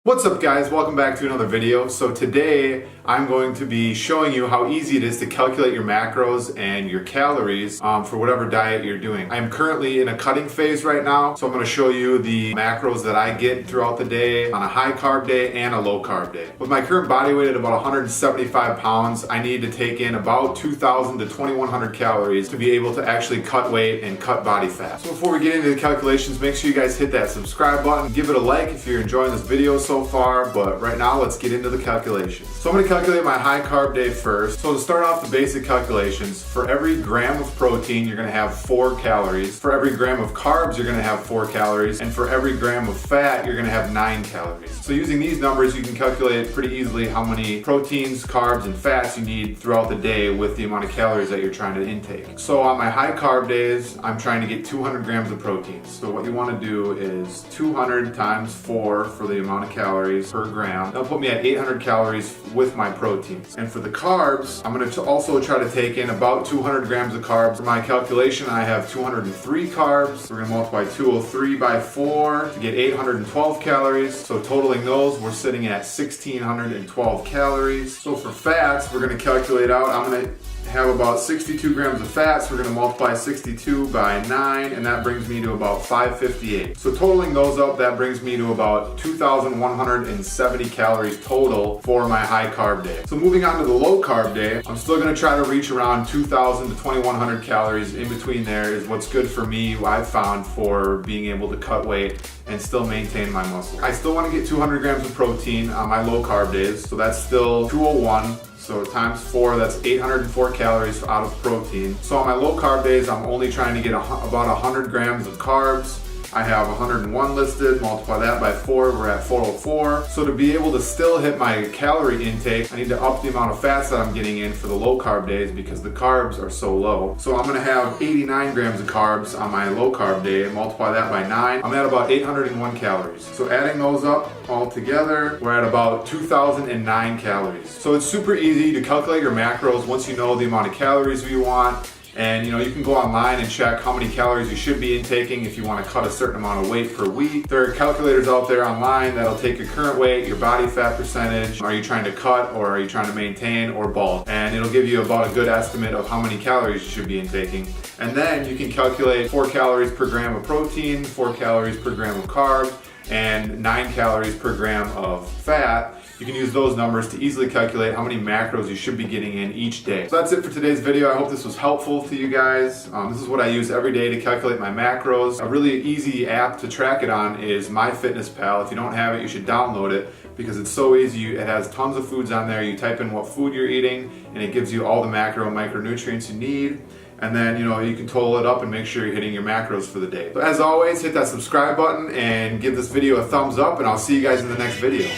What's up guys, welcome back to another video. So today I'm going to be showing you how easy it is to calculate your macros and your calories for whatever diet you're doing. I'm currently in a cutting phase right now, so I'm going to show you the macros that I get throughout the day on a high carb day and a low carb day. With my current body weight at about 175 pounds, I need to take in about 2,000 to 2,100 calories to be able to actually cut weight and cut body fat. So before we get into the calculations, make sure you guys hit that subscribe button, give it a like if you're enjoying this video so far, but right now let's get into the calculations. So I'm going to calculate my high carb day first. So to start off the basic calculations, for every gram of protein you're going to have 4 calories, for every gram of carbs you're going to have 4 calories, and for every gram of fat you're going to have 9 calories. So using these numbers you can calculate pretty easily how many proteins, carbs, and fats you need throughout the day with the amount of calories that you're trying to intake. So on my high carb days I'm trying to get 200 grams of protein. So what you want to do is 200 times 4 for the amount of calories per gram. That'll put me at 800 calories with my proteins. And for the carbs, I'm going to also try to take in about 200 grams of carbs. For my calculation, I have 203 carbs. We're going to multiply 203 by 4 to get 812 calories. So totaling those, we're sitting at 1,612 calories. So for fats, we're going to calculate out, I'm going to have about 62 grams of fats. We're going to multiply 62 by 9, and that brings me to about 558. So totaling those up, that brings me to about 2,170 calories total for my high carb day. So moving on to the low carb day, I'm still going to try to reach around 2,000 to 2,100 calories. In between there is what's good for me, what I've found for being able to cut weight and still maintain my muscle. I still want to get 200 grams of protein on my low carb days, so that's still 201. So times 4, that's 804 calories out of protein. So on my low carb days, I'm only trying to get about 100 grams of carbs. I have 101 listed, multiply that by 4, we're at 404. So to be able to still hit my calorie intake, I need to up the amount of fats that I'm getting in for the low carb days because the carbs are so low. So I'm gonna have 89 grams of carbs on my low carb day, multiply that by 9, I'm at about 801 calories. So adding those up all together, we're at about 2,009 calories. So it's super easy to calculate your macros once you know the amount of calories you want. And you can go online and check how many calories you should be intaking if you want to cut a certain amount of weight per week. There are calculators out there online that'll take your current weight, your body fat percentage, are you trying to cut or are you trying to maintain or bulk? And it'll give you about a good estimate of how many calories you should be intaking. And then you can calculate 4 calories per gram of protein, 4 calories per gram of carb, and 9 calories per gram of fat. You can use those numbers to easily calculate how many macros you should be getting in each day. So that's it for today's video. I hope this was helpful to you guys. This is what I use every day to calculate my macros. A really easy app to track it on is MyFitnessPal. If you don't have it, you should download it because it's so easy. It has tons of foods on there. You type in what food you're eating and it gives you all the macro and micronutrients you need. And then, you can total it up and make sure you're hitting your macros for the day. So as always, hit that subscribe button and give this video a thumbs up, and I'll see you guys in the next video.